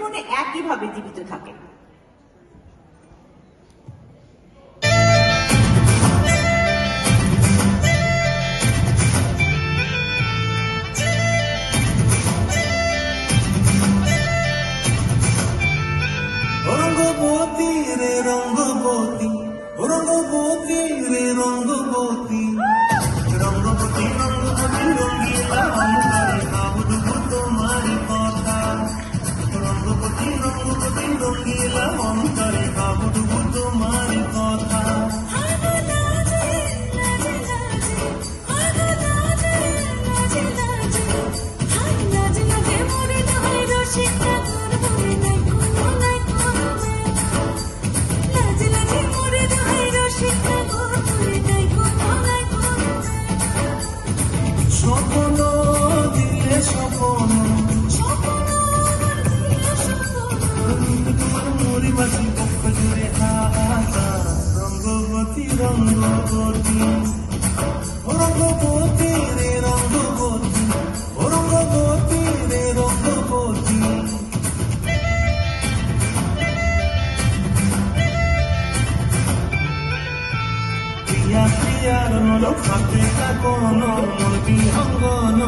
মনে একইভাবে জীবিত থাকে। রঙ্গবতী রে রঙ্গবতী, রঙ্গবতী রে রঙ্গবতী, রঙ্গবতী রঙ্গবতী রঙ্গিলা অন্তরে ভাবুক তোমার কথা। রঙ্গবতী রঙ্গবতী রঙ্গিলা অন্তরে ভাবুক তোমার কথা। স্বপ্ন দিলে স্বপ্ন, তোমার মরিবাসী পক্ষ জুড়ে হাহাকার। রঙ্গবতী রঙ্গবতী, রঙ্গবতী রে রঙ্গবতী, রঙ্গবতী রে রঙ্গবতী। প্রিয়া প্রিয়ার নরক হাতে কাকন, মন বিহঙ্গন